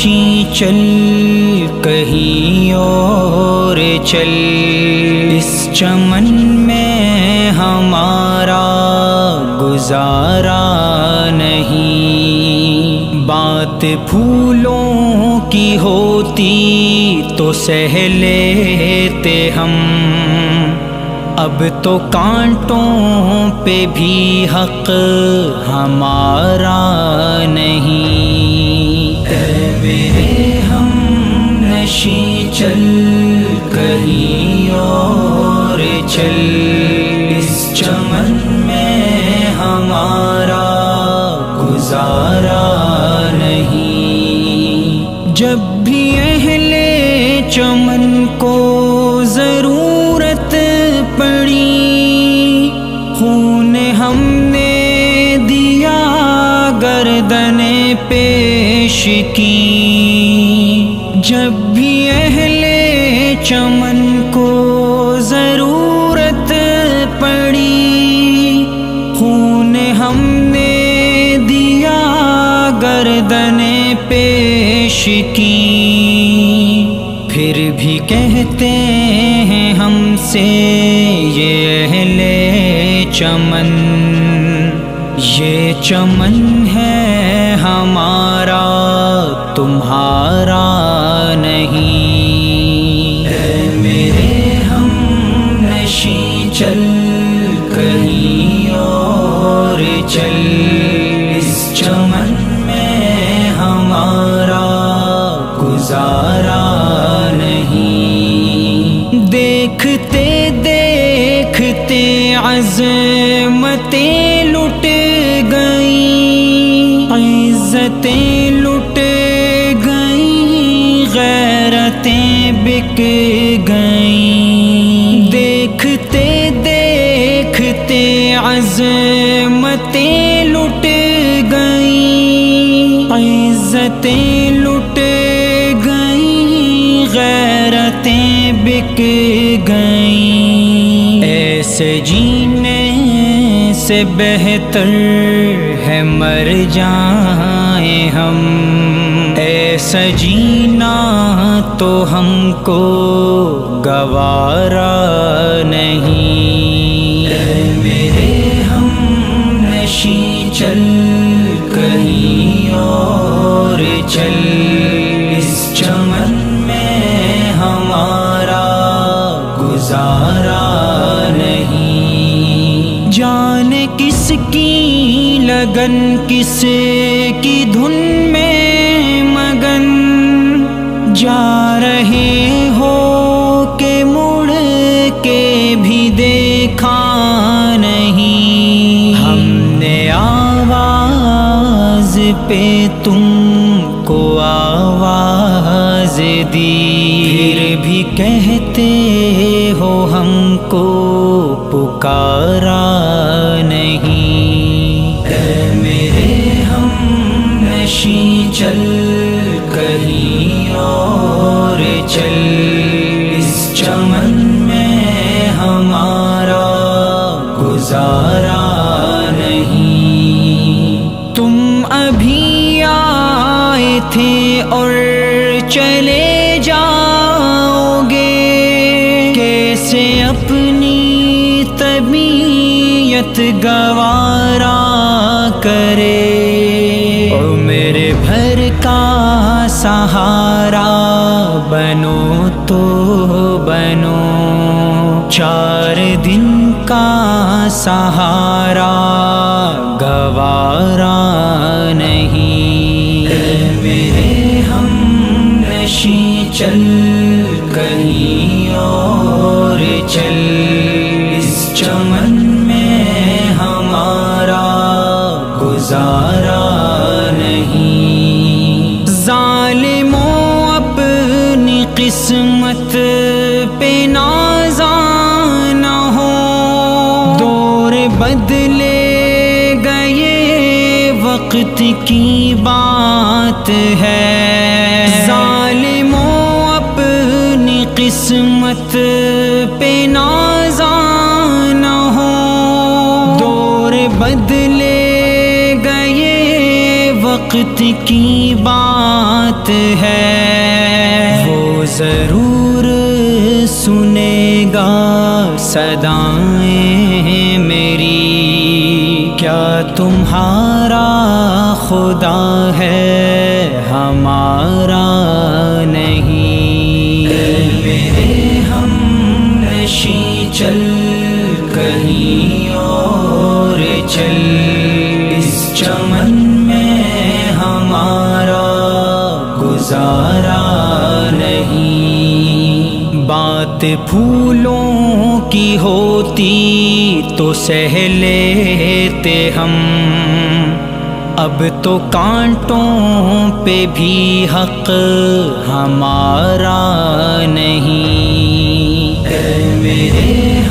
نشیں چل کہیں اور چل، اس چمن میں ہمارا گزارا نہیں۔ بات پھولوں کی ہوتی تو سہ لیتے ہم، اب تو کانٹوں پہ بھی حق ہمارا نہیں۔ اے میرے ہم نشیں چل کہیں اور چل، اس چمن میں ہمارا گزارا نہیں۔ جب بھی اہل چمن کو ضرورت پڑی، خون ہم نے دیا گردن پیش کی۔ جب بھی اہل چمن کو ضرورت پڑی، خون ہم نے دیا گردن پیش کی۔ پھر بھی کہتے ہیں ہم سے یہ اہل چمن، یہ چمن ہے ہمارا تمہارا نہیں۔ اے میرے ہم نشیں چل کہیں اور چل، اس چمن میں ہمارا گزارا نہیں۔ دیکھتے دیکھتے عظمتیں لٹ گئیں، عزتیں لٹ گئیں، غیرتیں بک گئیں۔ دیکھتے دیکھتے عظمتیں لٹ گئیں، عزتیں لٹ گئیں، غیرتیں بک گئیں۔ ایسے جینے سے بہتر ہے مر جائیں ہم، ایسا جینا تو ہم کو گوارا نہیں۔ اے میرے ہم نشیں چل کہیں اور چل، اس چمن میں ہمارا گزارا نہیں۔ جانے کس کی لگن، کس کی دھن میں مگن، جا رہے ہو کہ مڑ کے بھی دیکھا نہیں۔ ہم نے آواز پہ تم کو آواز دی، پھر بھی کہتے ہو ہم کو پکارا نہیں۔ اے میرے ہم نشیں چل کہیں اور چل، اس چمن میں ہمارا گزارا نہیں۔ تم ابھی آئے تھے اور چلے جاؤ گے، کیسے اپنی طبیعت گوارا کرے۔ عمر بھر کا سہارا بنو تو بنو، 4 دن کا سہارا گوارا نہیں۔ اے میرے ہم نشیں چل کہیں اور چل، اس چمن میں ہمارا گزارا نہیں۔ ظالموں اپنی قسمت پہ نازاں نہ ہو، دور بدلے گئے وقت کی بات ہے۔ ظالموں اپنی قسمت پہ نازاں نہ ہو، دور بدلے گئے وقت کی بات بات ہے وہ ضرور سنے گا صدائیں میری. کیا تمہارا خدا ہے ہمارا نہیں؟ میرے ہم نشیں چل کہیں اور چل، اس چمن میں ہمارا گزارا نہیں. بات پھولوں کی ہوتی تو سہ لیتے ہم، اب تو کانٹوں پہ بھی حق ہمارا نہیں. اے میرے